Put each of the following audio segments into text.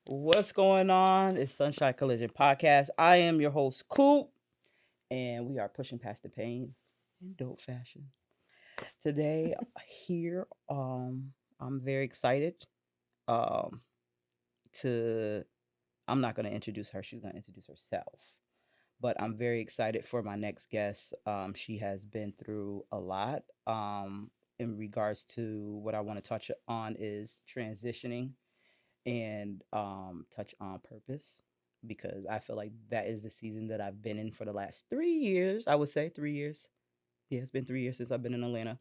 What's going on? It's Sunshine Collision Podcast. I am your host, Coop, and we are pushing past the pain in dope fashion. Today, here, I'm very excited um, to. I'm not going to introduce her, she's going to introduce herself. But I'm very excited for my next guest. She has been through a lot. In regards to what I want to touch on is transitioning and touch on purpose because I feel like that is the season that I've been in for the last 3 years. I would say 3 years. Yeah, it's been 3 years since I've been in Atlanta.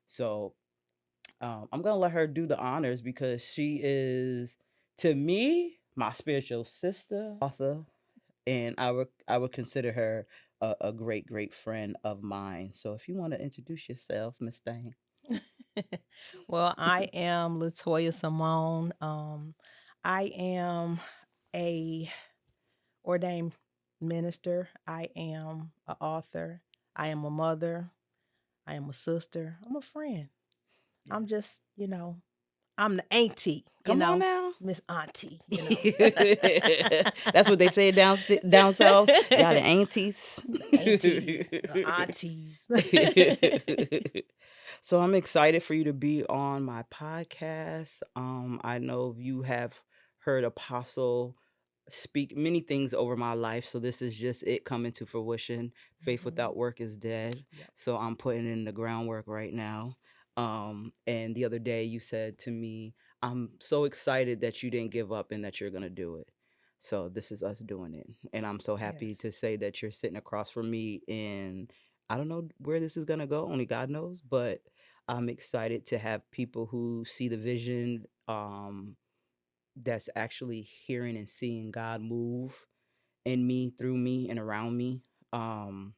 So I'm gonna let her do the honors because she is, to me, my spiritual sister, author, and I would consider her a great friend of mine. So if you want to introduce yourself, Miss Thang. Well, I am Latoya Simone. I am a ordained minister. I am an author. I am a mother. I am a sister. I'm a friend. Yeah. I'm just, I'm the auntie, Come on now. Miss Auntie, That's what they say down south. Y'all the aunties. The aunties, the aunties. So I'm excited for you to be on my podcast. I know you have heard Apostle speak many things over my life, so this is just it coming to fruition. Faith Mhm. without work is dead. Yep. So I'm putting in the groundwork right now. And the other day you said to me, I'm so excited that you didn't give up and that you're gonna do it. So this is us doing it. And I'm so happy to Yes. say that you're sitting across from me, and I don't know where this is gonna go, only God knows, but I'm excited to have people who see the vision, that's actually hearing and seeing God move in me, through me, and around me. Um,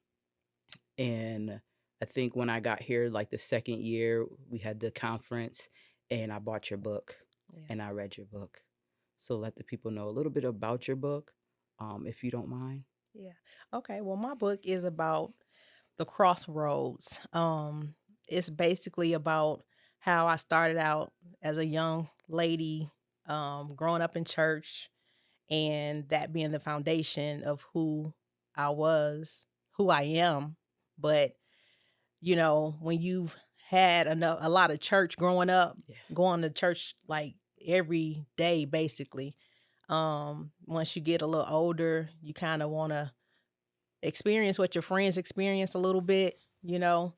and I think when I got here, like the second year, we had the conference, and I bought your book Yeah. and I read your book. So let the people know a little bit about your book, if you don't mind. Yeah. Okay. Well, my book is about the crossroads. It's basically about how I started out as a young lady, growing up in church, and that being the foundation of who I was, who I am. But when you've had a lot of church growing up, Yeah. going to church like every day, basically. Once you get a little older, you kind of want to experience what your friends experience a little bit, you know.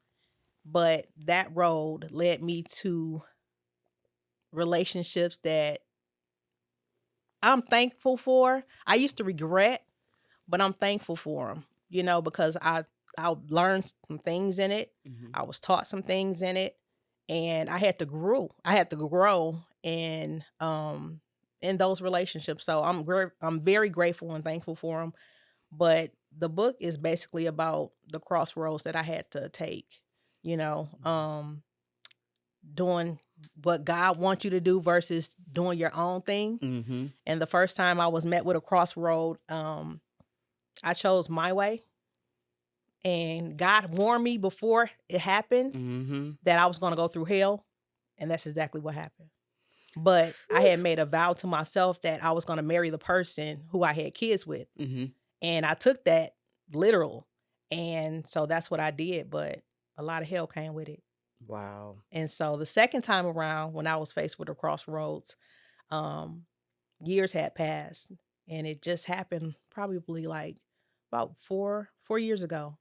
But that road led me to relationships that I'm thankful for. I used to regret, but I'm thankful for them, because I learned some things in it. Hmm. I was taught some things in it, and I had to grow. I had to grow in those relationships. So I'm very grateful and thankful for them. But the book is basically about the crossroads that I had to take, you know, um, doing what God wants you to do versus doing your own thing. Hmm. And the first time I was met with a crossroad, I chose my way. And God warned me before it happened Hmm. that I was going to go through hell. And that's exactly what happened. But I had made a vow to myself that I was going to marry the person who I had kids with. Hmm. And I took that literal. And so that's what I did. But a lot of hell came with it. Wow. And so the second time around, when I was faced with a crossroads, um, years had passed. And it just happened probably like about four years ago.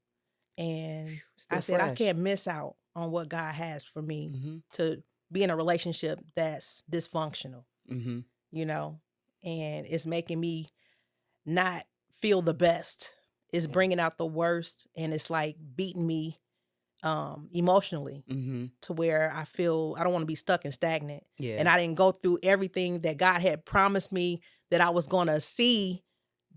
And I Still said, I fresh. can't miss out on what God has for me Hmm. to be in a relationship that's dysfunctional, Hmm. you know, and it's making me not feel the best. It's Yeah. bringing out the worst, and it's like beating me emotionally Hmm. to where I feel I don't want to be stuck and stagnant. Yeah. And I didn't go through everything that God had promised me that I was going to see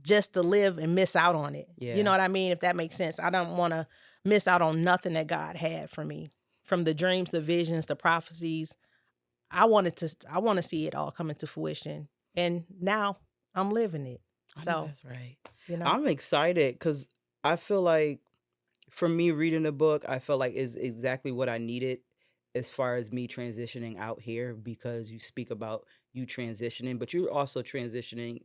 just to live and miss out on it. You know Yeah. what I mean? If that makes sense. I don't want to miss out on nothing that God had for me. From the dreams, the visions, the prophecies. I want to see it all come into fruition. And now I'm living it. I know So, that's right. you know. I'm excited because I feel like for me reading the book, I felt like is exactly what I needed as far as me transitioning out here because you speak about you transitioning, but you're also transitioning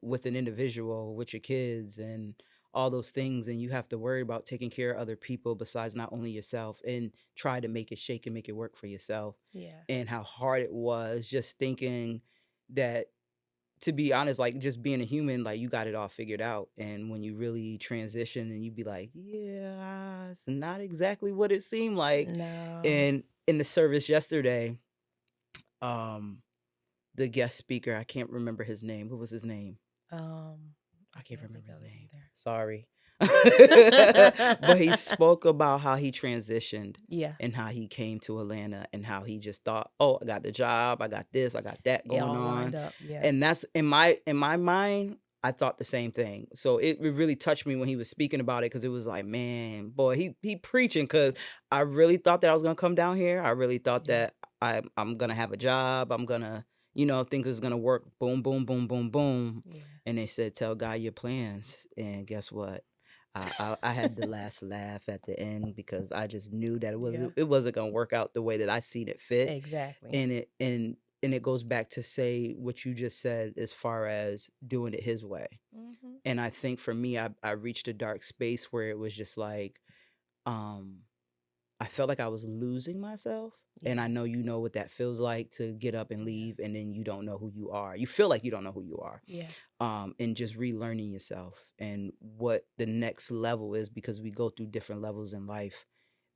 with an individual, with your kids and all those things, and you have to worry about taking care of other people besides not only yourself, and try to make it shake and make it work for yourself. Yeah. And how hard it was just thinking that, to be honest, like just being a human, like you got it all figured out. And when you really transition and you be like, yeah, it's not exactly what it seemed like. No. And in the service yesterday, um, the guest speaker, I can't remember his name. What was his name? I I can't can't think remember his of it name. either. Sorry. But he spoke about how he transitioned Yeah. and how he came to Atlanta and how he just thought, "Oh, I got the job, I got this, I got that It going all on." lined up. Yeah. And that's in my mind, I thought the same thing. So it really touched me when he was speaking about it, cuz it was like, "Man, boy, he preaching, cuz I really thought that I was going to come down here. I really thought Yeah. that I'm going to have a job. I'm going to, you know, things is going to work, boom boom boom boom boom." Yeah. And they said, "Tell God your plans." And guess what? I had the last laugh at the end, because I just knew that Yeah. it wasn't gonna work out the way that I seen it fit. Exactly. And it goes back to say what you just said, as far as doing it his way. Mm-hmm. And I think for me, I reached a dark space where it was just like, um I felt like I was losing myself. And Yeah. I know you know what that feels like, to get up and Yeah. leave, and then you don't know who you are. You feel like you don't know who you are. Yeah. And just relearning yourself and what the next level is, because we go through different levels in life,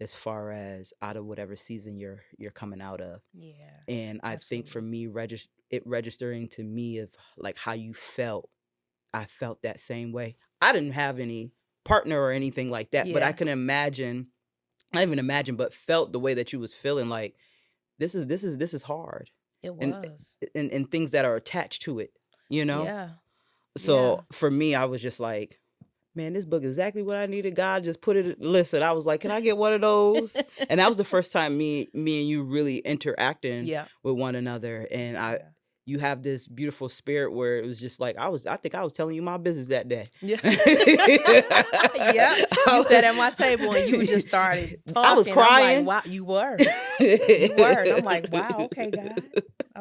as far as out of whatever season you're coming out of. Yeah. And I think for Absolutely. me, it registering to me of like how you felt. I felt that same way. I didn't have any partner or anything like that, but I Yeah. can imagine, not even imagine, but felt the way that you was feeling, like this is hard. It and was. and things that are attached to it, you know. Yeah. Yeah. So for me, I was just like, man, this book is exactly what I needed. God just put it. Listen, I was like, can I get one of those? And that was the first time me and you really interacting Yeah. with one another. And Yeah. you have this beautiful spirit where it was just like, I think I was telling you my business that day. Yeah. Yep. You sat at my table and you just started I was talking. I'm like, crying. wow, you were. You were. And I'm like, wow, okay, God.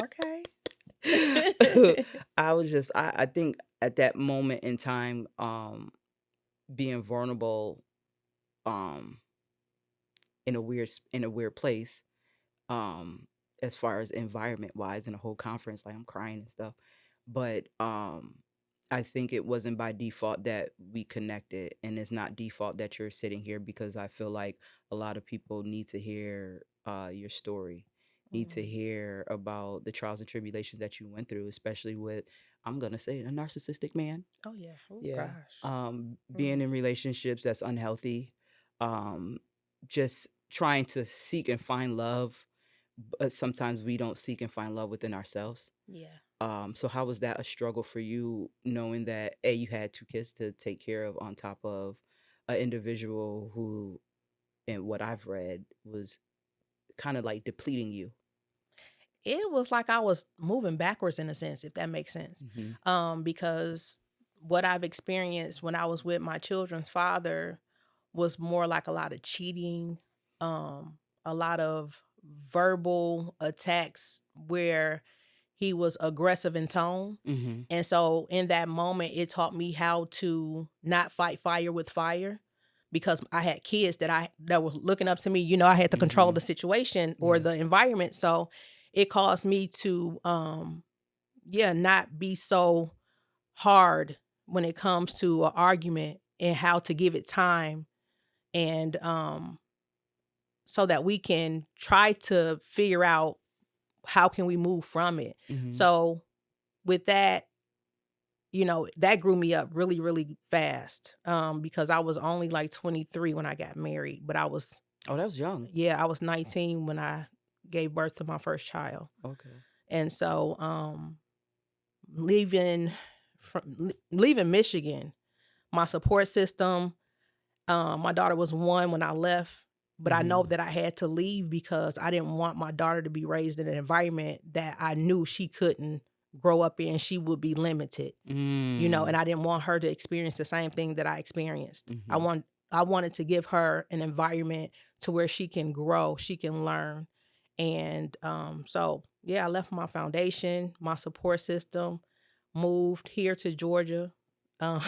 Okay. I was just, I think at that moment in time, being vulnerable, um in a weird place, um as far as environment wise, in a whole conference, like I'm crying and stuff. But I think it wasn't by default that we connected, and it's not default that you're sitting here, because I feel like a lot of people need to hear your story, need to Mm. hear about the trials and tribulations that you went through, especially with, I'm gonna say it, a narcissistic man. Oh yeah. Oh Yeah. gosh. Being Mm. in relationships that's unhealthy, um, just trying to seek and find love, but sometimes we don't seek and find love within ourselves. Yeah. So how was that a struggle for you, knowing that A, you had two kids to take care of, on top of an individual who, in what I've read, was kind of like depleting you? It was like I was moving backwards in a sense, if that makes sense. Mm-hmm. Because what I've experienced when I was with my children's father was more like a lot of cheating, a lot of verbal attacks where he was aggressive in tone. Mm-hmm. And so in that moment, it taught me how to not fight fire with fire, because I had kids that were looking up to me. You know, I had to control Mm-hmm. the situation or Yeah. the environment. So it caused me to not be so hard when it comes to an argument, and how to give it time, and so that we can try to figure out how can we move from it. Mm-hmm. So with that, that grew me up really, really fast, because I was only like 23 when I got married, but Oh, that was young. I was 19 when I gave birth to my first child. Okay. And so, leaving leaving Michigan, my support system, my daughter was 1 when I left, but I know Mm-hmm. that I had to leave because I didn't want my daughter to be raised in an environment that I knew she couldn't grow up in. She would be limited. And Mm. I didn't want her to experience the same thing that I experienced. Mm-hmm. I wanted to give her an environment to where she can grow, she can learn. And so I left my foundation, my support system, moved here to Georgia. Uh,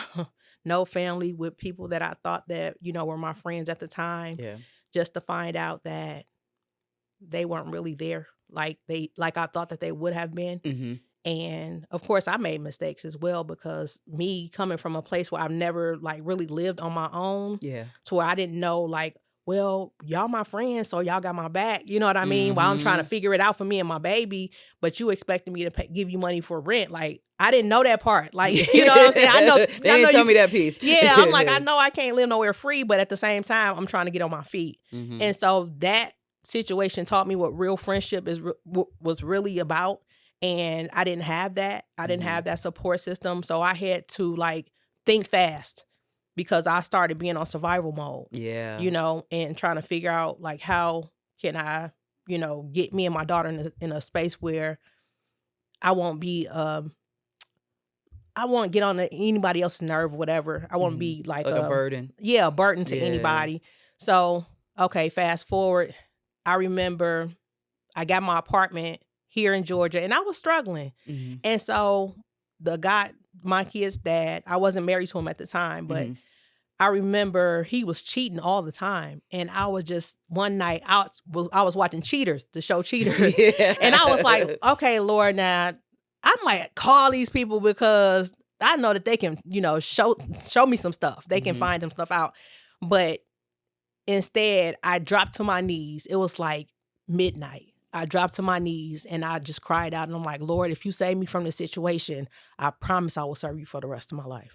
no family, with people that I thought that, were my friends at the time, Yeah. just to find out that they weren't really there like I thought that they would have been. Mm-hmm. And of course I made mistakes as well, because me coming from a place where I've never like really lived on my own, Yeah. to where I didn't know, like, well, y'all my friends, so y'all got my back. You know what I mean? While I'm trying to Mm-hmm. figure it out for me and my baby, but you expecting me to give you money for rent. Like, I didn't know that part. Like, you know what I'm saying? I know, They didn't tell me that piece. yeah, I'm like, I know I can't live nowhere free, but at the same time, I'm trying to get on my feet. Mm-hmm. And so that situation taught me what real friendship was really about. And I didn't have that. I didn't have that support system. So I had to like think fast, because I started being on survival mode. Yeah. And trying to figure out like, how can I, get me and my daughter in a space where I won't be I won't get on anybody else's nerve or whatever. I won't be like a burden. Yeah, a burden to Yeah. anybody. So, okay, fast forward. I remember I got my apartment here in Georgia, and I was struggling. Mm-hmm. And so the guy, my kid's dad, I wasn't married to him at the time, but I remember he was cheating all the time. And I was just, one night, I was watching Cheaters, the show Cheaters. Yeah. And I was like, okay, Lord, now I might call these people, because I know that they can, show me some stuff. They can find them stuff out. But instead, I dropped to my knees. It was like midnight. I dropped to my knees and I just cried out. And I'm like, Lord, if you save me from this situation, I promise I will serve you for the rest of my life.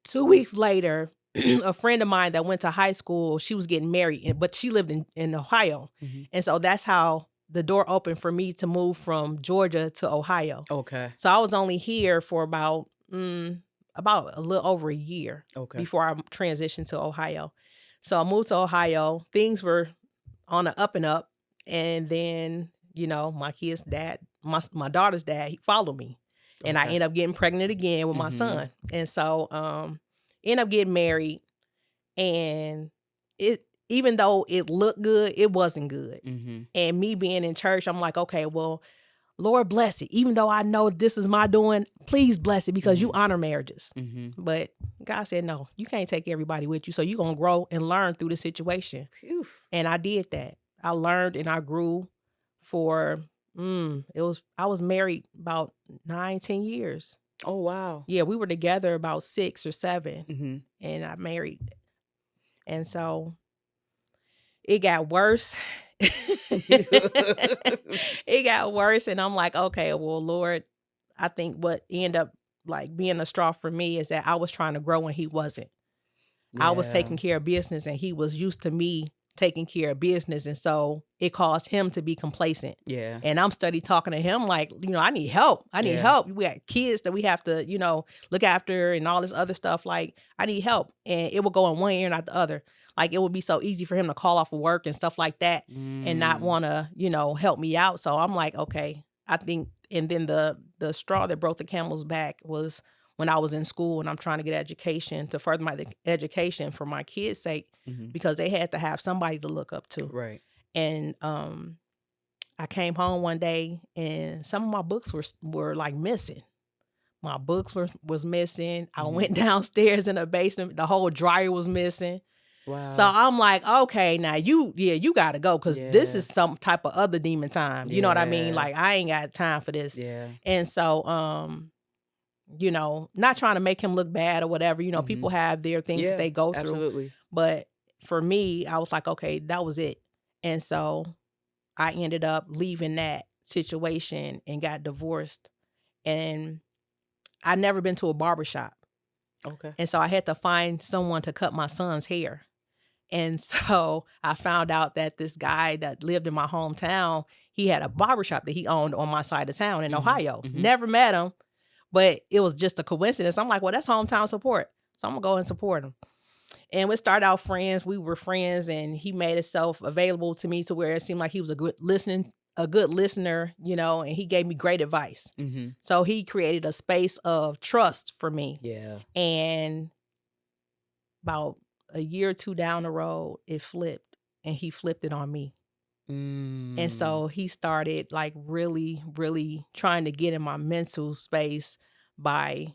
2 weeks later, a friend of mine that went to high school, she was getting married, but she lived in Ohio. And so that's how the door opened for me to move from Georgia to Ohio. Okay. So I was only here for about a little over a year before I transitioned to Ohio. So I moved to Ohio. Things were on the up and up. And then, my kid's dad, my daughter's dad, he followed me. And I ended up getting pregnant again with my son. And so ended up getting married. And even though it looked good, it wasn't good. And me being in church, I'm like, okay, well, Lord bless it. Even though I know this is my doing, please bless it, because you honor marriages. But God said, no, you can't take everybody with you. So you're going to grow and learn through the situation. Phew. And I did that. I learned and I grew for, I was married about 9-10 years. Oh, wow. Yeah, we were together about 6 or 7. And I married. And so it got worse. It got worse. And I'm like, okay, well, Lord, I think what ended up like being a straw for me is that I was trying to grow and he wasn't. I was taking care of business and he was used to me taking care of business. And so it caused him to be complacent. Yeah. And I'm steady talking to him like, I need help. I need help. We got kids that we have to, look after and all this other stuff. Like, I need help. And it would go in one ear and not the other. Like, it would be so easy for him to call off of work and stuff like that and not want to, help me out. So I'm like, okay, I think, and then the straw that broke the camel's back was when I was in school and I'm trying to get education to further my education for my kids' sake, because they had to have somebody to look up to. Right. And I came home one day and some of my books were like missing. My books was missing. I went downstairs in the basement. The whole dryer was missing. Wow. So I'm like, okay, now you got to go, because this is some type of other demon time. You know what I mean? Like, I ain't got time for this. Yeah. And so, not trying to make him look bad or whatever. People have their things that they go through. Absolutely. But for me, I was like, okay, that was it. And so I ended up leaving that situation and got divorced. And I never been to a barbershop. Okay. And so I had to find someone to cut my son's hair. And so I found out that this guy that lived in my hometown, he had a barbershop that he owned on my side of town in Ohio. Never met him, but it was just a coincidence. I'm like, well, that's hometown support. So I'm going to go and support him. And we started out friends. We were friends, and he made himself available to me to where it seemed like he was a good listener, and he gave me great advice. So he created a space of trust for me. Yeah. And about a year or two down the road, it flipped, and he flipped it on me. And Mm. so he started like really, really trying to get in my mental space by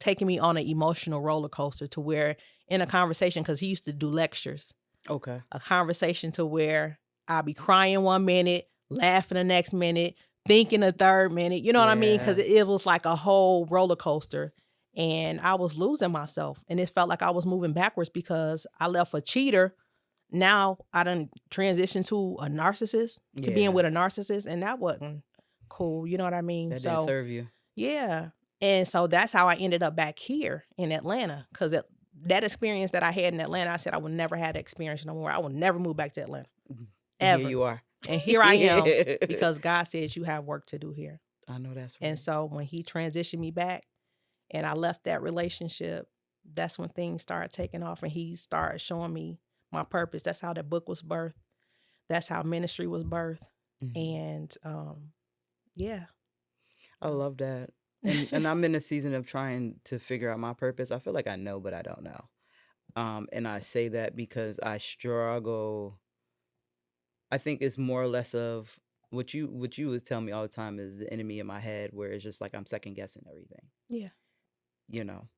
taking me on an emotional roller coaster to where in a conversation, because he used to do lectures, Okay. a conversation to where I'll be crying 1 minute, laughing the next minute, thinking the third minute. You know what I mean? Because Yes. it was like a whole roller coaster. And I was losing myself. And it felt like I was moving backwards because I left a cheater. Now I done transitioned to a narcissist, to being Yeah. with a narcissist. And that wasn't cool. You know what I mean? That didn't So, serve you. yeah. And so that's how I ended up back here in Atlanta. Because that experience that I had in Atlanta, I said I would never have that experience no more. I will never move back to Atlanta, Mhm. And here ever. you are. And here I am because God says you have work to do here. I know that's And right. so when he transitioned me back and I left that relationship, that's when things started taking off and he started showing me my purpose. That's how the book was birthed. That's how ministry was birthed. Mhm. And yeah. I love that. And I'm in a season of trying to figure out my purpose. I feel like I know, but I don't know. And I say that because I struggle. I think it's more or less of what you was telling me all the time is the enemy in my head, where it's just like I'm second guessing everything. Yeah. You know,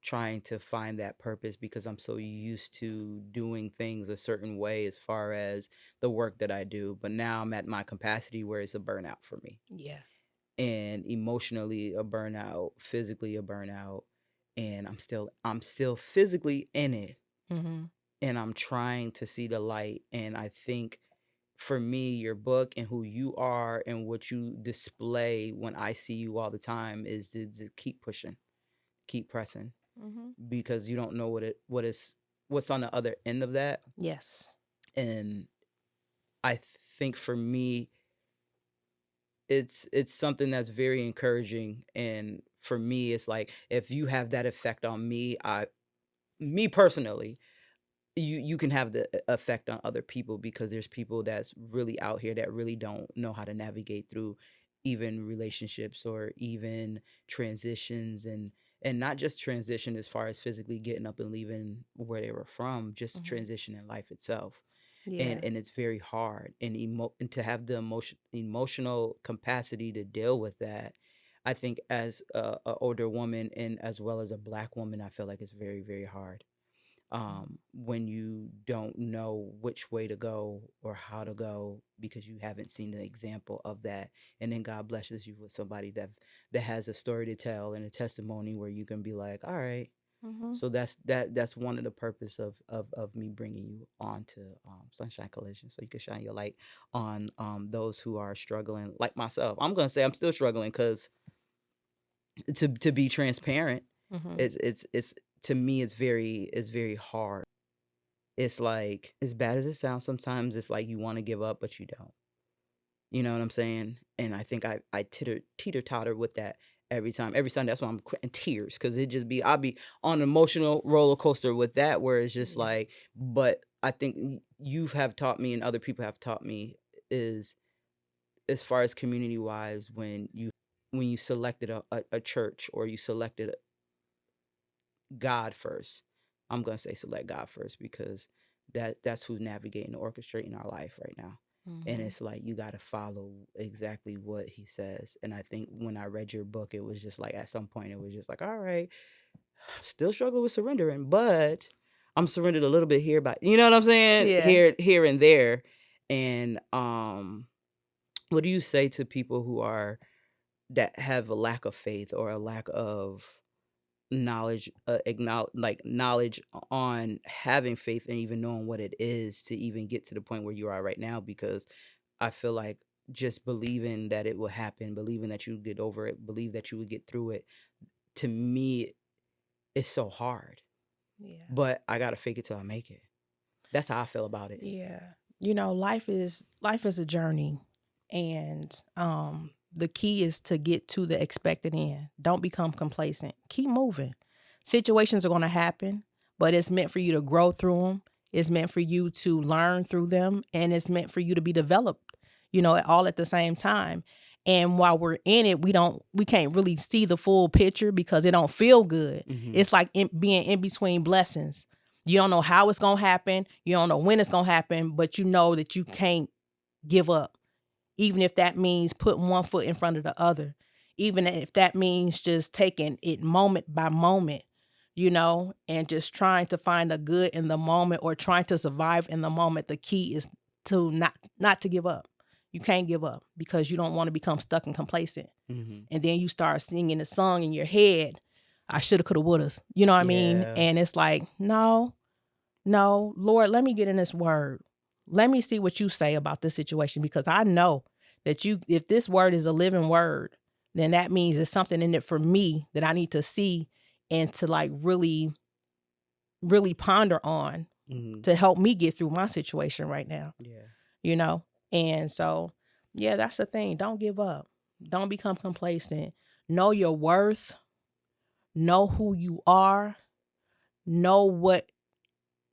trying to find that purpose because I'm so used to doing things a certain way as far as the work that I do. But now I'm at my capacity where it's a burnout for me, Yeah. and emotionally a burnout, physically a burnout, and I'm still physically in it, Mm-hmm. and I'm trying to see the light. And I think for me, your book and who you are and what you display when I see you all the time is to keep pushing, keep pressing, Mm-hmm. because you don't know what's on the other end of that. Yes. And I think for me, it's something that's very encouraging. And for me, it's like if you have that effect on me, me personally, you can have the effect on other people, because there's people that's really out here that really don't know how to navigate through even relationships or even transitions, and not just transition as far as physically getting up and leaving where they were from, just Mm-hmm. transition in life itself. and Yeah. and it's very hard, and to have the emotional capacity to deal with that. I think as a older woman and as well as a black woman, I feel like it's very, very hard, when you don't know which way to go or how to go, because you haven't seen the example of that. And then God blesses you with somebody that has a story to tell and a testimony where you can be like, all right. Mm-hmm. So that's one of the purpose of me bringing you on to Sunshine Collision, so you can shine your light on those who are struggling like myself. I'm gonna say I'm still struggling, because to be transparent, Mm-hmm. it's to me it's very hard. It's like, as bad as it sounds, sometimes it's like you want to give up, but you don't. You know what I'm saying? And I think I teeter totter with that every time. Every Sunday, that's why I'm in tears, because I'll be on an emotional roller coaster with that, where it's just Yeah. like. But I think you have taught me, and other people have taught me, is as far as community wise, when you selected a church, or you selected God first. I'm gonna say select God first, because that's who's navigating and orchestrating our life right now. And Mm-hmm. it's like you gotta follow exactly what he says. And I think when I read your book, it was just like at some point it was just like, all right, still struggle with surrendering, but I'm surrendered a little bit here, but you know what I'm saying? Yeah. Here and there. And what do you say to people who are that have a lack of faith or a lack of knowledge, acknowledge like knowledge on having faith and even knowing what it is to even get to the point where you are right now? Because I feel like just believing that it will happen, believing that you would get over it, believe that you would get through it, to me is so hard. Yeah. But I gotta fake it till I make it. That's how I feel about it. Yeah. You know, life is a journey, and the key is to get to the expected end. Don't become complacent. Keep moving. Situations are going to happen, but it's meant for you to grow through them. It's meant for you to learn through them, and it's meant for you to be developed, all at the same time. And while we're in it, we can't really see the full picture because it don't feel good. Hmm. It's like being in between blessings. You don't know how it's going to happen. You don't know when it's going to happen, but you know that you can't give up, even if that means putting one foot in front of the other, even if that means just taking it moment by moment, and just trying to find the good in the moment or trying to survive in the moment. The key is to not to give up. You can't give up because you don't want to become stuck and complacent. Mm-hmm. And then you start singing the song in your head, I shoulda, coulda, wouldas. You know what I mean? Yeah. And it's like, no, Lord, let me get in this word. Let me see what you say about this situation, because I know that if this word is a living word, then that means there's something in it for me that I need to see and to like really, really ponder on Mm-hmm. to help me get through my situation right now, Yeah. And so, yeah, that's the thing. Don't give up. Don't become complacent. Know your worth. Know who you are. Know what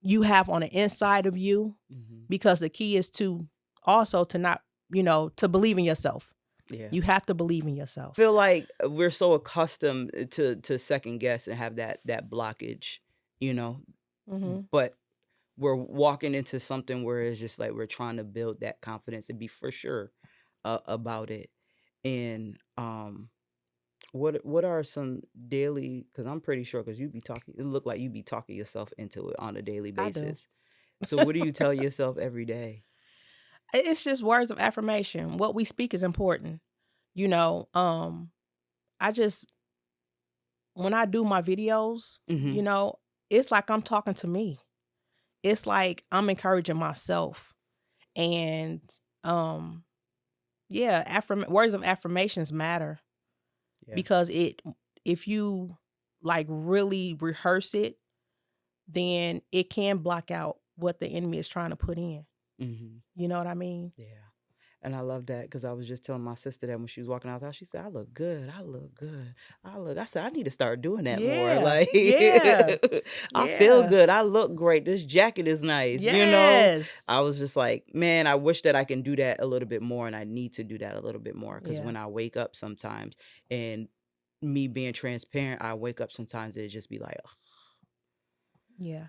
you have on the inside of you, Mm-hmm. because the key is to also to not, to believe in yourself. Yeah. You have to believe in yourself. Feel like we're so accustomed to second guess and have that blockage, Mm-hmm. but we're walking into something where it's just like we're trying to build that confidence and be for sure about it. And what are some daily, because I'm pretty sure, because you be talking, it look like you be talking yourself into it on a daily I do. basis. So what do you tell yourself every day? It's just words of affirmation. What we speak is important. I just, when I do my videos, Mm-hmm. it's like I'm talking to me. It's like I'm encouraging myself. And yeah, words of affirmations matter, Yeah. because if you like really rehearse it, then it can block out what the enemy is trying to put in. Mm-hmm. You know what I mean? Yeah. And I love that, because I was just telling my sister that when she was walking outside, she said, I look good. I look good. I said, I need to start doing that more. Yeah. Like, Yeah. I feel Yeah. good. I look great. This jacket is nice. Yes. I was just like, man, I wish that I can do that a little bit more. And I need to do that a little bit more, because Yeah. when I wake up sometimes, and me being transparent, I wake up sometimes, it just be like, Yeah.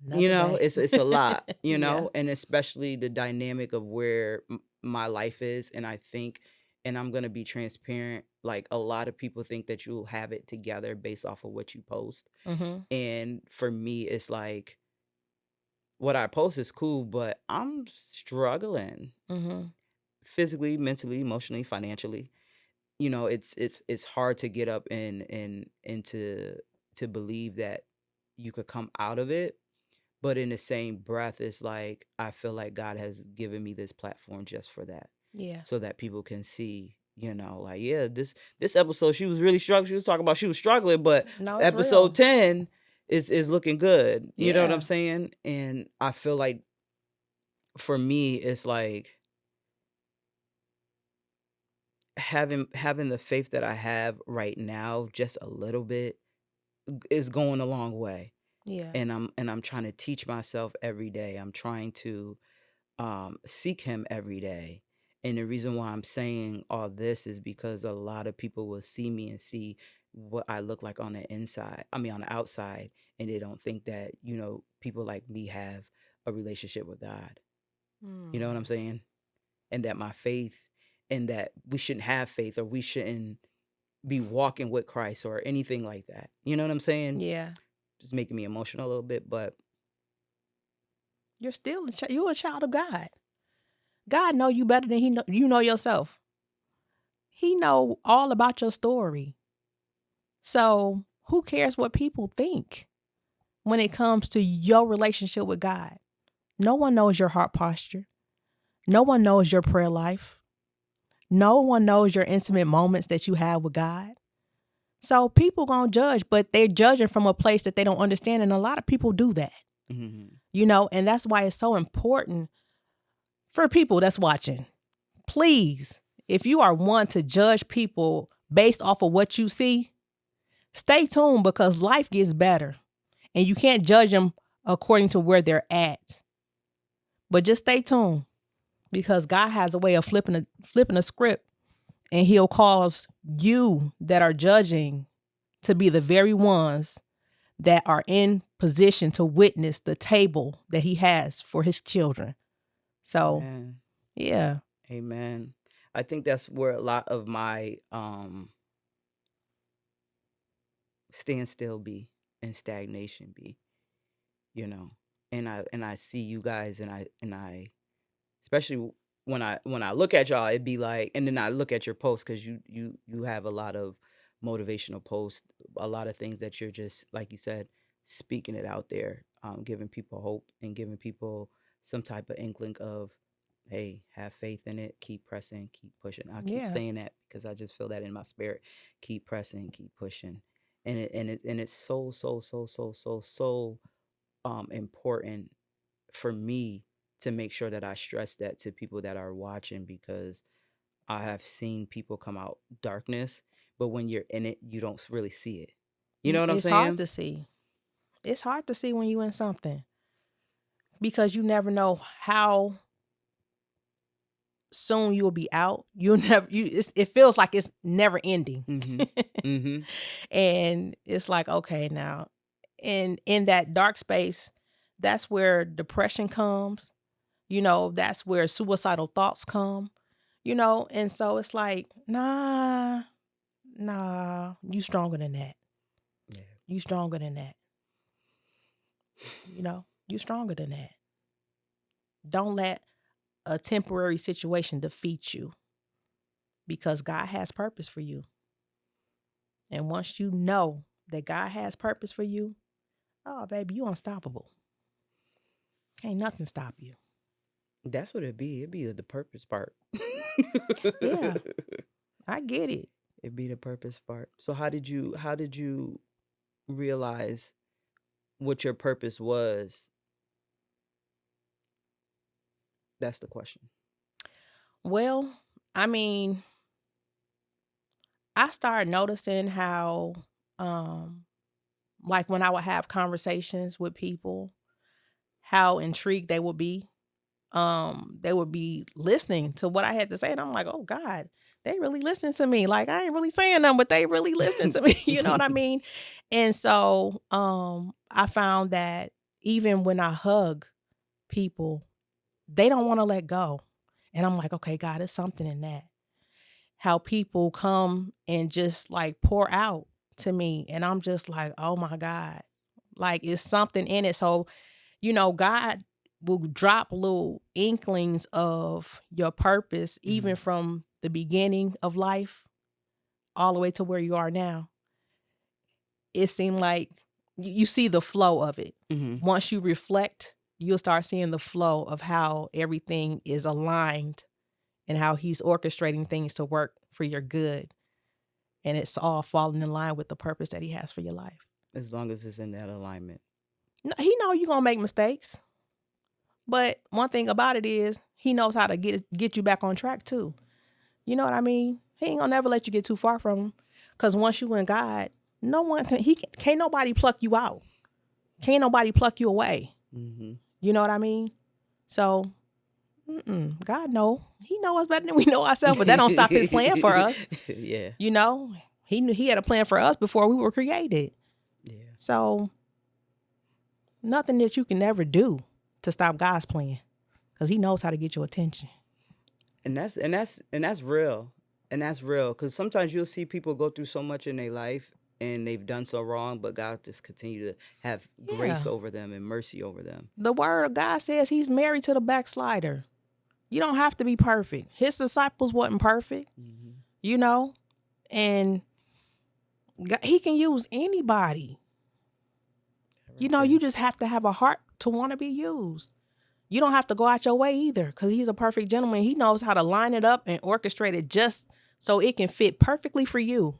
Another day. it's a lot, Yeah. and especially the dynamic of where my life is. And I think, and I'm going to be transparent, like a lot of people think that you'll have it together based off of what you post. Mm-hmm. And for me, it's like, what I post is cool, but I'm struggling Mm-hmm. physically, mentally, emotionally, financially. It's hard to get up and to believe that you could come out of it. But in the same breath, it's like I feel like God has given me this platform just for that, Yeah. so that people can see, like, yeah, this episode, she was really struggling. She was talking about she was struggling, but No, it's episode real. 10 is looking good. You know what I'm Yeah. saying? And I feel like for me, it's like having the faith that I have right now, just a little bit, is going a long way. Yeah. And I'm trying to teach myself every day. I'm trying to seek him every day. And the reason why I'm saying all this is because a lot of people will see me and see what I look like on the inside. I mean, on the outside, and they don't think that, people like me have a relationship with God. You know what I'm saying? And that my faith, and that we shouldn't have faith, or we shouldn't be walking with Christ or anything like that. You know what I'm saying? Yeah. Just making me emotional a little bit, but You're still you're a child of God. God know you better than you know yourself. He know all about your story. So who cares what people think when it comes to your relationship with God? No one knows your heart posture. No one knows your prayer life. No one knows your intimate moments that you have with God. So people gonna judge, but they're judging from a place that they don't understand. And a lot of people do that, mm-hmm. and that's why it's so important for people that's watching. Please, if you are one to judge people based off of what you see, stay tuned, because life gets better and you can't judge them according to where they're at. But just stay tuned, because God has a way of flipping a script, and he'll cause you that are judging to be the very ones that are in position to witness the table that he has for his children. So, Amen. yeah. Amen. I think that's where a lot of my standstill be and stagnation be, you know. And I see you guys, and I especially when I look at y'all, it'd be like, and then I look at your posts, because you have a lot of motivational posts, a lot of things that you're just, like you said, speaking it out there, giving people hope and giving people some type of inkling of, hey, have faith in it, keep pressing, keep pushing. I keep Yeah. saying that because I just feel that in my spirit. Keep pressing, keep pushing. And it's so important for me to make sure that I stress that to people that are watching, because I have seen people come out darkness, but when you're in it, you don't really see it. You know what I'm It's hard saying? to see. It's hard to see when you in something because you never know how soon you'll be out. You'll never it feels like it's never ending. Mm-hmm. Mm-hmm. And it's like, okay, now, and in that dark space, that's where depression comes. That's where suicidal thoughts come. And so it's like, nah, you stronger than that. Yeah. You stronger than that. You stronger than that. Don't let a temporary situation defeat you because God has purpose for you. And once you know that God has purpose for you, oh, baby, you unstoppable. Can't nothing stop you. That's what it'd be. It'd be the purpose part. Yeah, I get it. It'd be the purpose part. So how did you realize what your purpose was? That's the question. Well, I mean, I started noticing how, um, like when I would have conversations with people, how intrigued they would be. They would be listening to what I had to say, and I'm like, oh God, they really listening to me. Like I ain't really saying them, but they really listen to me. You know what I mean? And so, I found that even when I hug people, they don't want to let go. And I'm like, okay, God, there's something in that. How people come and just like pour out to me. And I'm just like, oh my God. Like it's something in it. So, God will drop little inklings of your purpose, even Mhm. from the beginning of life all the way to where you are now. It seemed like you see the flow of it. Mhm. Once you reflect, you'll start seeing the flow of how everything is aligned and how he's orchestrating things to work for your good. And it's all falling in line with the purpose that he has for your life. As long as it's in that alignment. He know you're gonna make mistakes, but one thing about it is he knows how to get you back on track too. You know what I mean? He ain't gonna never let you get too far from him, because once you in God, no one can. Can't nobody pluck you out. Can't nobody pluck you away. Mhm. You know what I mean? So, God know. He know us better than we know ourselves, but that don't stop his plan for us. Yeah. You know, he knew he had a plan for us before we were created. Yeah. So nothing that you can never do to stop God's plan, because he knows how to get your attention. And that's real. And that's real, because sometimes you'll see people go through so much in their life and they've done so wrong, but God just continue to have grace Yeah. over them and mercy over them. The word of God says he's married to the backslider. You don't have to be perfect. His disciples wasn't perfect, Mm-hmm. you know, and he can use anybody. Right there. You just have to have a heart to want to be used. You don't have to go out your way either, because he's a perfect gentleman. He knows how to line it up and orchestrate it just so it can fit perfectly for you.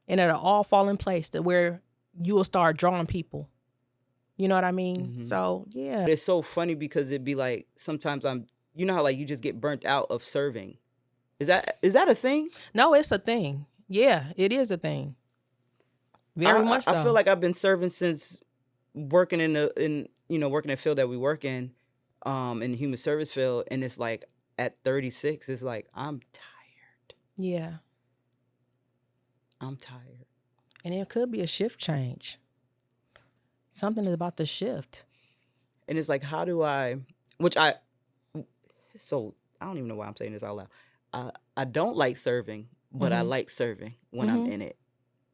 And it'll all fall in place to where you will start drawing people. You know what I mean? Mm-hmm. So, yeah. It's so funny because it'd be like sometimes you know how like you just get burnt out of serving. Is that a thing? No, it's a thing. Yeah, it is a thing. Very I much I feel so. like I've been serving since working working in the field that we work in the human service field, and it's like at 36, it's like I'm tired. Yeah. I'm tired. And it could be a shift change. Something is about to shift. And it's like, how do I, which I, so I don't even know why I'm saying this out loud. I don't like serving, but I Mm-hmm. like serving when I'm Mm-hmm. in it.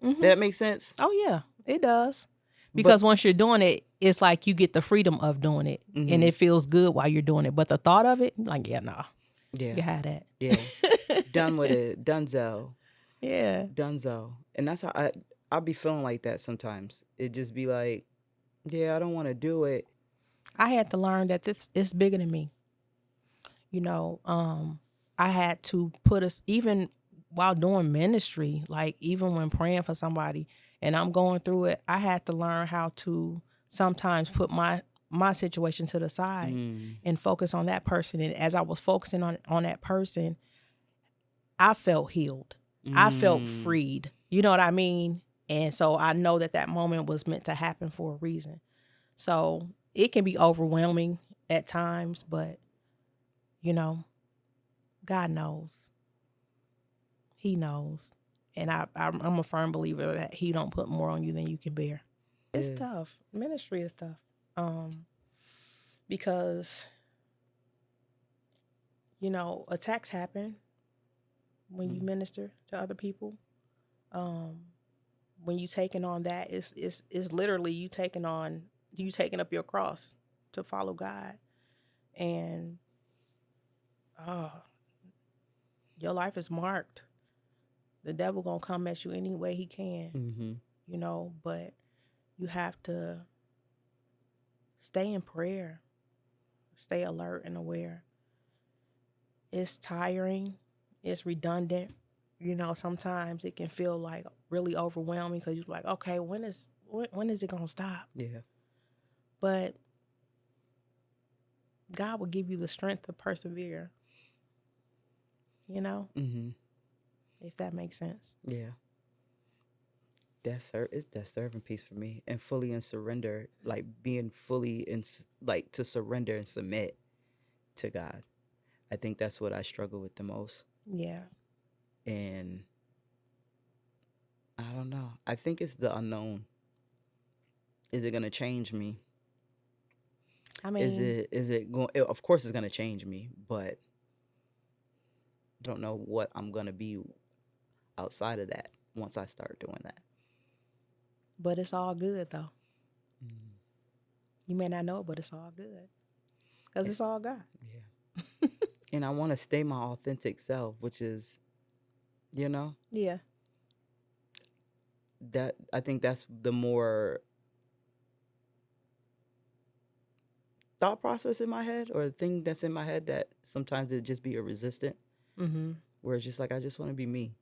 Mm-hmm. That makes sense? Oh yeah, it does. But, Because once you're doing it, it's like you get the freedom of doing it, and mhm, it feels good while you're doing it. But the thought of it, like, yeah, nah, you yeah, can have that. yeah. Done with it. Dunzo. Yeah, Dunzo. And that's how I'll be feeling like that sometimes. It just be like, yeah, I don't want to do it. I had to learn that this is bigger than me. You know, I had to put us even while doing ministry, like even when praying for somebody and I'm going through it, I had to learn how to sometimes put my situation to the side Mm, and focus on that person. And as I was focusing on that person, I felt healed. I felt mm, freed. You know what I mean? And so I know that that moment was meant to happen for a reason. So it can be overwhelming at times, but you know, God knows. He knows. And I'm a firm believer that he don't put more on you than you can bear. It's is. tough. Ministry is tough. Because, you know, attacks happen when you Mm, minister to other people. Um, when you taking on that, it's literally you taking up your cross to follow God. And oh, your life is marked. The devil gonna come at you any way he can, mm-hmm. you know, but you have to stay in prayer, stay alert and aware. It's tiring, it's redundant. You know, sometimes it can feel like really overwhelming because you're like, okay, when is it gonna stop? Yeah. But God will give you the strength to persevere. You know, Mm-hmm. if that makes sense. Yeah. It's that serving piece for me, and fully in surrender, like being fully in, like to surrender and submit to God. I think that's what I struggle with the most. Yeah, And I don't know. I think it's the unknown. Is it gonna change me? I mean, Is it going? Of course, it's gonna change me, but I don't know what I'm gonna be outside of that once I start doing that. but it's all good though. Mm. You may not know it, but it's all good because Eh, it's all God. yeah. And I want to stay my authentic self, which is, you know, Yeah. that I think that's the more thought process in my head, or the thing that's in my head, that sometimes it just be a resistant, Mm-hmm. where it's just like, I just want to be me.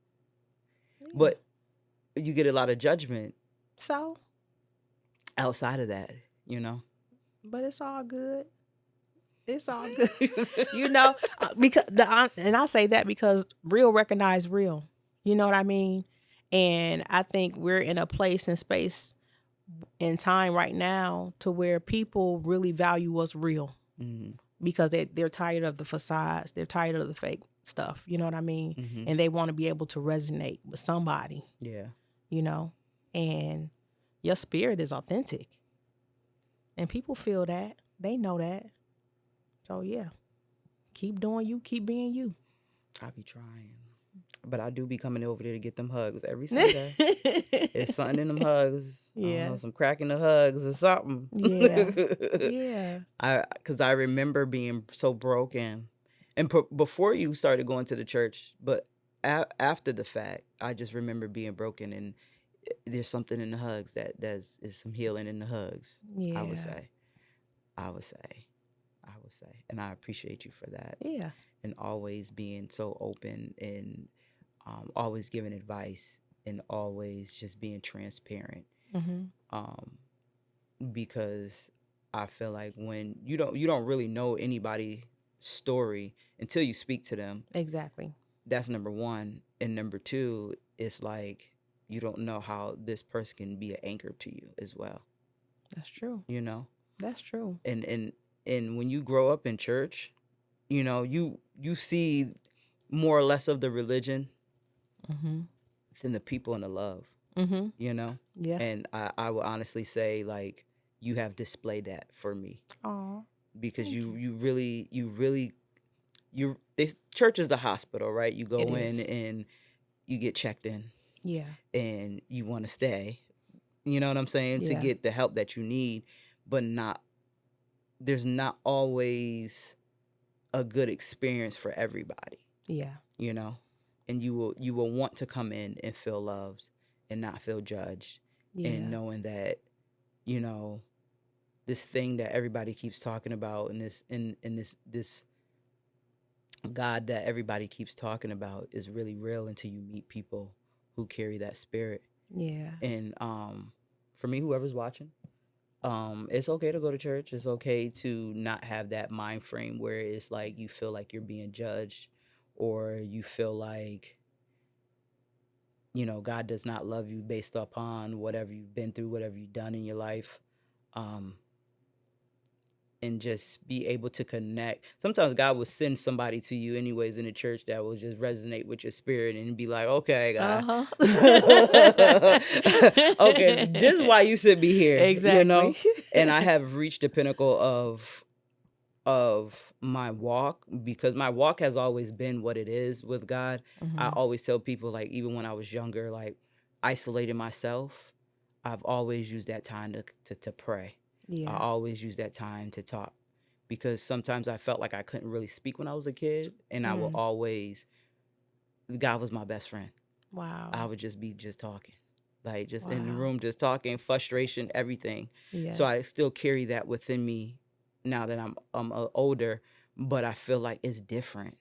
Yeah. But you get a lot of judgment So, outside of that, you know? but it's all good. It's all good. You know, because and I say that because real recognize real. You know what I mean? And I think we're in a place and space and time right now to where people really value what's real Mm-hmm. because they're tired of the facades. They're tired of the fake stuff. You know what I mean? Mm-hmm. And they want to be able to resonate with somebody, Yeah. you know? And your spirit is authentic. And people feel that. They know that. So yeah, keep doing you, keep being you. I be trying. But I do be coming over there to get them hugs every Sunday. It's something in them hugs. I don't Yeah. know, some crack in the hugs or something. Yeah. Yeah. Because I remember being so broken, and before you started going to the church, but after the fact, I just remember being broken, and there's something in the hugs that does is some healing in the hugs. I would Yeah. say, I would say, I would say, and I appreciate you for that, Yeah. and always being so open, and always giving advice, and always just being transparent. Mhm. Um, because I feel like when you don't really know anybody's story until you speak to them. Exactly. That's number one, and number two, it's like you don't know how this person can be an anchor to you as well. That's true. You know, That's true. and when you grow up in church, you see more or less of the religion Mhm. than the people and the love. Mhm. You know, Yeah. and I would honestly say, like, you have displayed that for me, Oh, because thank you. this church is the hospital, right? You It go in is. and you get checked in, Yeah. and you want to stay. You know what I'm saying? To Yeah. get the help that you need, but there's not always a good experience for everybody. Yeah. You know, and you will want to come in and feel loved and not feel judged, and Yeah. knowing that, you know, this thing that everybody keeps talking about, and this God that everybody keeps talking about is really real until you meet people who carry that spirit. Yeah. And for me, whoever's watching, it's okay to go to church. It's okay to not have that mind frame where it's like you feel like you're being judged, or you feel like, you know, God does not love you based upon whatever you've been through, whatever you've done in your life. Um, and just be able to connect. Sometimes God will send somebody to you anyways in the church that will just resonate with your spirit and be like, okay, God. Uh-huh. Okay, this is why you should be here, you Exactly. know? And I have reached the pinnacle of my walk, because my walk has always been what it is with God. I Mhm. always tell people, like, even when I was younger, like, isolating myself, I've always used that time to pray. I Yeah. always use that time to talk, because sometimes I felt like I couldn't really speak when I was a kid, and I will Mm. always, God was my best friend. I Wow. would just be just talking, like just in the Wow. room, just talking, frustration, everything. So Yeah. I still carry that within me now that I'm older, but I feel like it's different.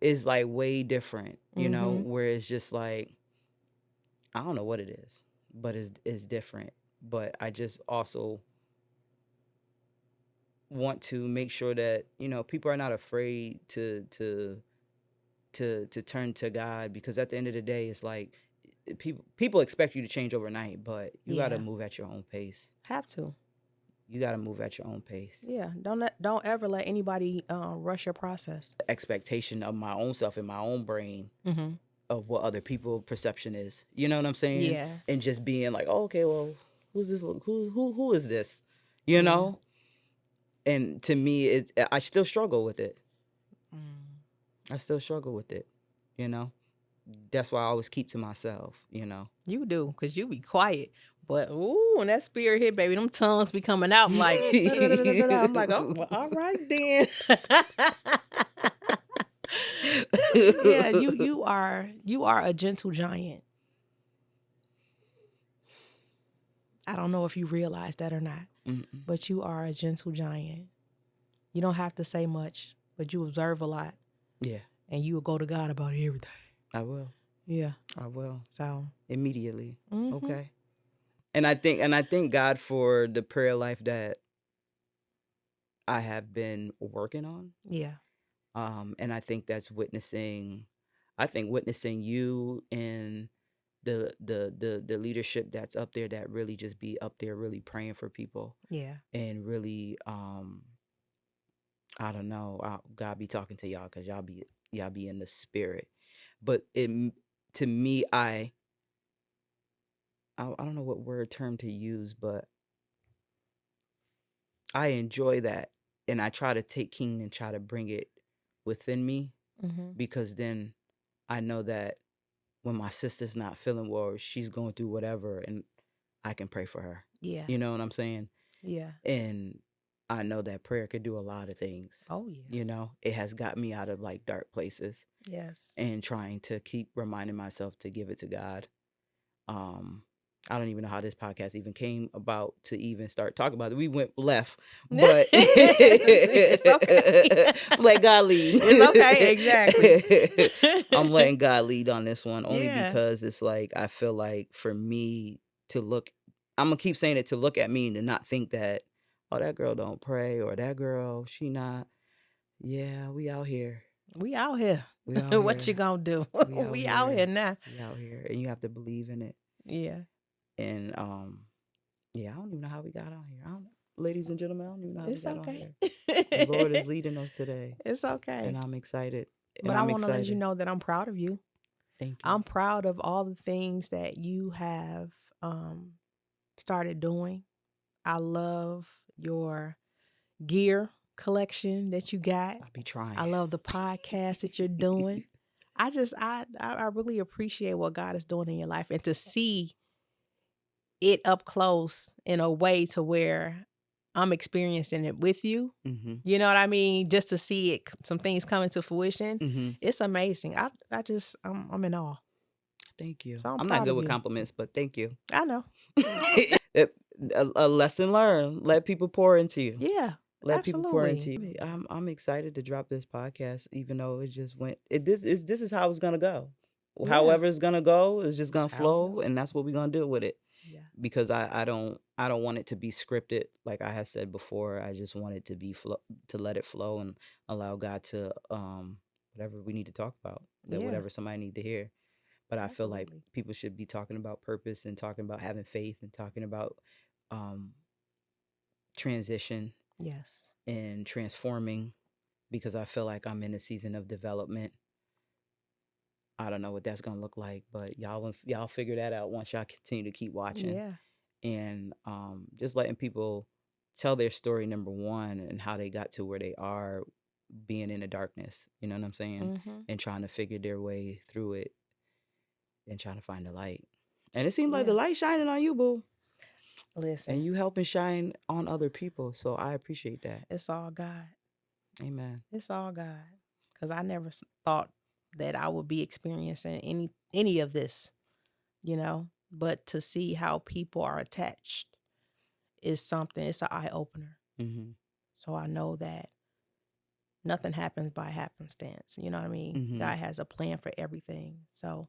It's like way different, you know, Mhm. where it's just like, I don't know what it is, but it's different. But I just also want to make sure that, you know, people are not afraid to turn to God, because at the end of the day, it's like, people expect you to change overnight, but you got to Yeah. move at your own pace. Have to. You got to move at your own pace. Yeah. Don't ever let anybody rush your process. The expectation of my own self in my own brain Mhm. of what other people perception is. You know what I'm saying? Yeah. And just being like, oh, okay, well, who's this? Who is this? You Yeah. know? And to me, I still struggle with it. Mm. I still struggle with it. You know? That's why I always keep to myself, you know. You do, cause you be quiet. But ooh, when that spirit hit, baby, them tongues be coming out. I'm like, da-da-da-da-da-da. I'm like, oh, well, all right then. Yeah, you are a gentle giant. I don't know if you realize that or not, Mm-mm. but you are a gentle giant. You don't have to say much, but you observe a lot, Yeah, and you will go to God about everything. I will. Yeah. I will. So. Immediately. Mhm. Okay. And I thank God for the prayer life that I have been working on. Yeah. And I think witnessing you and the leadership that's up there, that really just be up there really praying for people, Yeah. and really, I don't know, God be talking to y'all, cuz y'all be in the spirit. But to me, I don't know what word term to use, but I enjoy that, and I try to take King and try to bring it within me, Mhm. because then I know that when my sister's not feeling well, or she's going through whatever, and I can pray for her. Yeah. You know what I'm saying? Yeah. And I know that prayer could do a lot of things. Oh yeah. You know, it has got me out of like dark places, Yes. and trying to keep reminding myself to give it to God. Um, I don't even know how this podcast even came about to even start talking about it. We went left, but It's okay. let God lead. It's okay. Exactly. I'm letting God lead on this one, only Yeah. because it's like, I feel like for me to look, I'm gonna keep saying it, to look at me and to not think that, oh, that girl don't pray, or that girl, she not. Yeah, we out here. We out here. We out What you here. gonna do? We out We out here here. now. We out here. And you have to believe in it. Yeah. And yeah, I don't even know how we got on here. Ladies and gentlemen, I don't even know how we It's got on okay. here. The Lord is leading us today, It's and okay. I'm excited. And But I I'm want to let you excited. know that I'm proud of you. Thank you. I'm proud of all the things that you have started doing. I love your gear collection that you got. I'll be trying. I love the podcast that you're doing. I really appreciate what God is doing in your life, and to see it up close in a way to where I'm experiencing it with you. Mm-hmm. You know what I mean? Just to see it, some things coming to fruition. Mm-hmm. It's amazing. I'm in awe. Thank you. So I'm I'm not proud good of with you. compliments, but thank you. I know. It- a lesson learned. Let people pour into you. Yeah, Let people pour into absolutely. you. I'm excited to drop this podcast, even though it just went. This is how it's gonna go. Yeah. However it's gonna go, it's just gonna How's flow, and that's what we're gonna do with it. Yeah. Because I don't want it to be scripted. Like I had said before, I just want it to be to let it flow and allow God to whatever we need to talk about, that Yeah. whatever somebody need to hear. But I feel like Absolutely. people should be talking about purpose and talking about having faith and talking about um transition Yes. and transforming, because I feel like I'm in a season of development. I don't know what that's gonna look like, but y'all figure that out once y'all continue to keep watching, Yeah. and just letting people tell their story, number one, and how they got to where they are, being in the darkness. You know what I'm saying? Mm-hmm. And trying to figure their way through it and trying to find the light. And it seems like the Yeah. light shining on you, boo, and Listen, you helping shine on other people. So I appreciate that. it's all God. Amen. It's all God. Because I never thought that I would be experiencing any of this, you know. But to see how people are attached is something. It's an eye opener. Mm-hmm. So I know that nothing happens by happenstance. You know what I mean? Mm-hmm. God has a plan for everything. So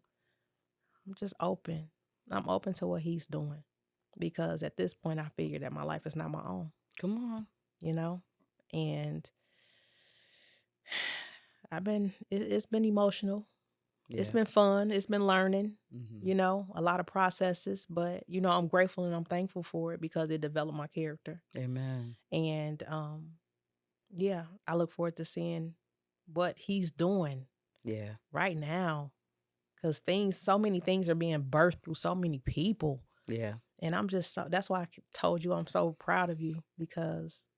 I'm just open. I'm open to what He's doing, because at this point I figure that my life is not my own. Come on. You know, and it's been emotional. It's Yeah. been fun. It's been learning, Mm-hmm. you know, a lot of processes, but you know, I'm grateful and I'm thankful for it because it developed my character. Amen. And yeah, I look forward to seeing what he's doing Yeah. right now, cuz so many things are being birthed through so many people. Yeah. And I'm just so that's why I told you I'm so proud of you, because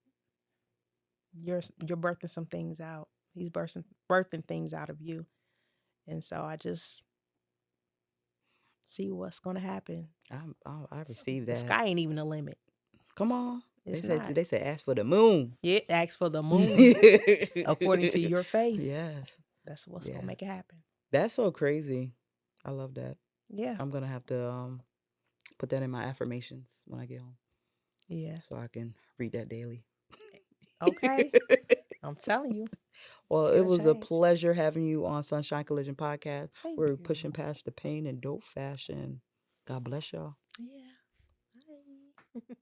you're birthing some things out. He's birthing things out of you. And so I just see what's going to happen. I received The that. sky ain't even a limit. Come on. It's not. They said ask for the moon. It asks for the moon according to your faith. Yes. That's what's Yeah. gonna make it happen. That's so crazy. I love that. Yeah. I'm gonna have to put that in my affirmations when I get home, Yeah. so I can read that daily. Okay. I'm telling you, Well, it it'll was a change. pleasure having you on Sunshine Collision Podcast. Thank We're you. pushing past the pain in dope fashion. God bless y'all. Yeah. Bye.